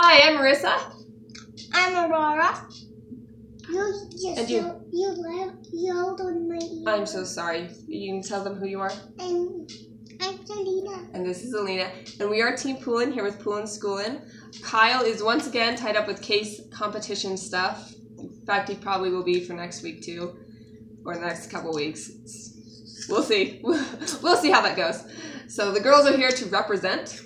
Hi, I'm Marissa. I'm Aurora. And you? You held on my ear. I'm so sorry. You can tell them who you are. I'm Selena. And this is Alina. And we are Team Poolin here with Poolin Schoolin. Kyle is once again tied up with case competition stuff. In fact, he probably will be for next week too. Or the next couple weeks. We'll see. We'll see how that goes. So the girls are here to represent.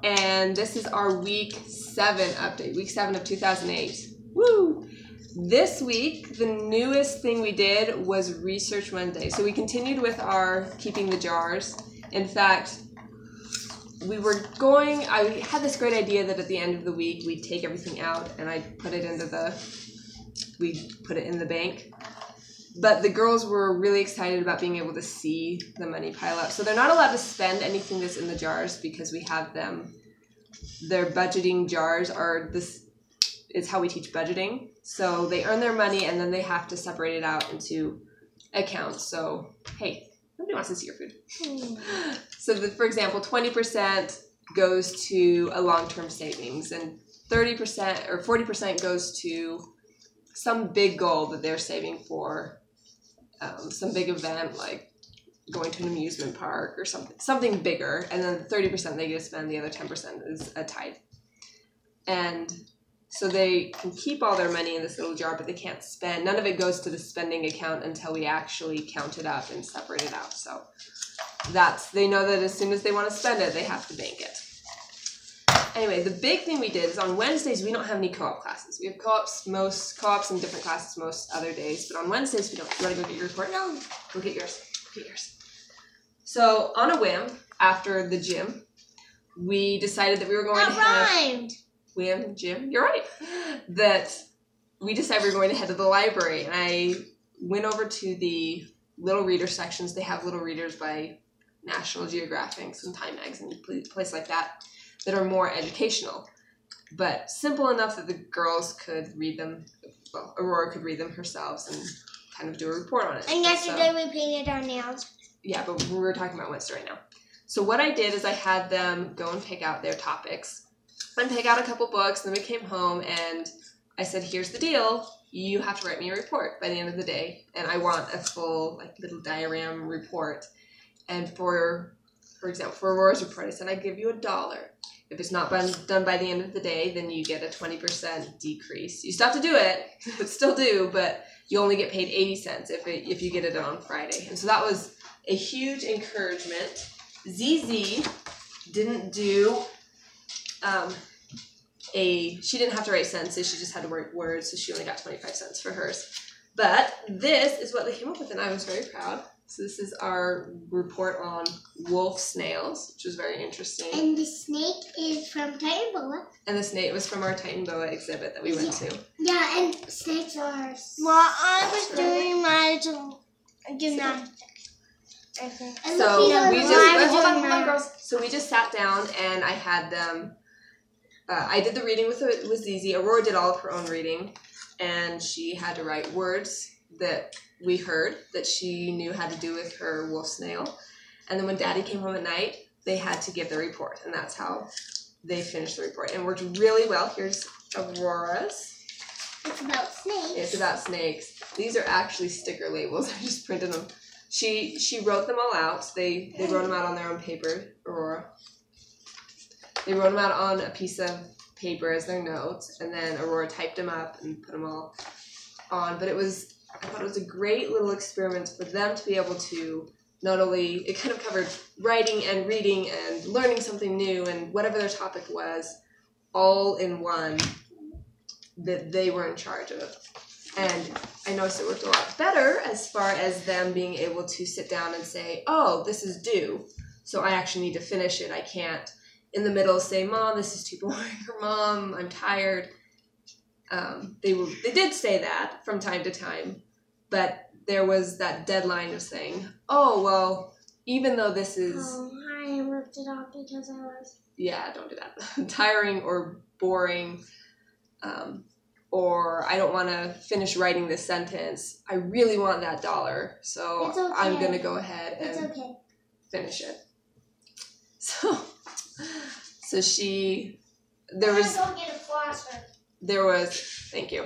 And this is our week 7 update. Week 7 of 2008. Woo! This week, the newest thing we did was Research Wednesday. So we continued with our keeping the jars. In fact, I had this great idea that at the end of the week, we'd take everything out and I'd put it in the bank. But the girls were really excited about being able to see the money pile up. So they're not allowed to spend anything that's in the jars because we have them. Their budgeting jars is how we teach budgeting. So they earn their money and then they have to separate it out into accounts. So, hey, nobody wants to see your food. So, for example, 20% goes to a long-term savings and 30% or 40% goes to some big goal that they're saving for, some big event like going to an amusement park or something bigger. And then 30% they get to spend, the other 10% is a tithe. And so they can keep all their money in this little jar, but they can't spend. None of it goes to the spending account until we actually count it up and separate it out. So they know that as soon as they want to spend it, they have to bank it. Anyway, the big thing we did is on Wednesdays, we don't have any co-op classes. We have co-ops and different classes most other days, but on Wednesdays, we don't. You want to go get your report? No. Go get yours. Go get yours. So on a whim, after the gym, we decided that we were going to rhymed. Whim, gym, you're right. That we decided we were going to head to the library, and I went over to the little reader sections. They have little readers by National Geographic, some Time magazine, place like that are more educational, but simple enough that the girls could read them. Well, Aurora could read them herself and kind of do a report on it. And yesterday we painted our nails. Yeah, but we're talking about Wednesday right now. So what I did is I had them go and pick out their topics and pick out a couple books, and then we came home and I said, here's the deal. You have to write me a report by the end of the day, and I want a full little diagram report. And for example, for Aurora's report, I said, I'd give you $1. If it's not done by the end of the day, then you get a 20% decrease. You still have to do it, still do, but you only get paid 80 cents if you get it on Friday. And so that was a huge encouragement. ZZ didn't do she didn't have to write sentences, she just had to write words, so she only got 25 cents for hers. But this is what they came up with, and I was very proud. So this is our report on wolf snails, which was very interesting. And the snake is from Titan Boa. And the snake was from our Titan Boa exhibit that we went to. Yeah, and snakes are... Well, I was doing my gymnastics. Okay. So we just sat down and I had them... I did the reading with Zizi. Aurora did all of her own reading. And she had to write words that we heard that she knew had to do with her wolf snail. And then when Daddy came home at night, they had to give the report. And that's how they finished the report. And it worked really well. Here's Aurora's. It's about snakes. It's about snakes. These are actually sticker labels. I just printed them. She wrote them all out. They wrote them out on their own paper, Aurora. They wrote them out on a piece of paper as their notes. And then Aurora typed them up and put them all on. But I thought it was a great little experiment for them to be able to not only, it kind of covered writing and reading and learning something new and whatever their topic was, all in one, that they were in charge of. And I noticed it worked a lot better as far as them being able to sit down and say, oh, this is due, so I actually need to finish it. I can't in the middle say, Mom, this is too boring, or Mom, I'm tired. They did say that from time to time, but there was that deadline of saying, oh, well, even though this is... Oh, I ripped it off because I was... Yeah, don't do that. Tiring or boring, or I don't want to finish writing this sentence. I really want that $1, so okay. I'm going to go ahead and finish it. So there was... there was, thank you,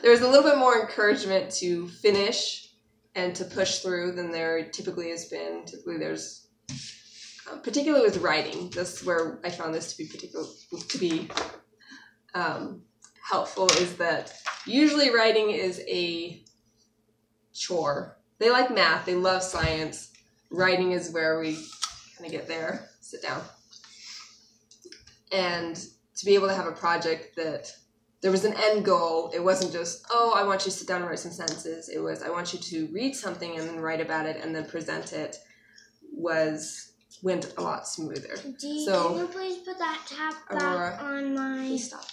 there was a little bit more encouragement to finish and to push through than there typically has been. Typically there's, particularly with writing, this is where I found this to be helpful, is that usually writing is a chore. They like math, they love science. Writing is where we kind of get there, sit down. And to be able to have a project that there was an end goal, it wasn't just, oh, I want you to sit down and write some sentences. It was, I want you to read something and then write about it and then present it, went a lot smoother. Can you please put that tab back on my... Please stop.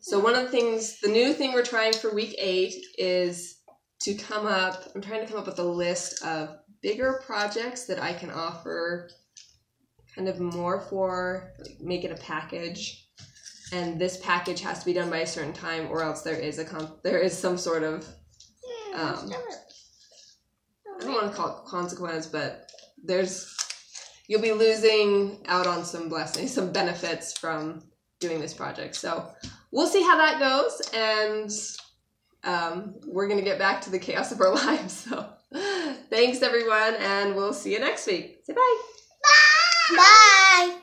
So one of the things, the new thing we're trying for week 8 is to I'm trying to come up with a list of bigger projects that I can offer kind of more for, like, make it a package. And this package has to be done by a certain time, or else there is some sort of, I don't want to call it consequence, but you'll be losing out on some blessings, some benefits from doing this project. So we'll see how that goes, and we're going to get back to the chaos of our lives. So thanks, everyone, and we'll see you next week. Say bye. Bye. Bye.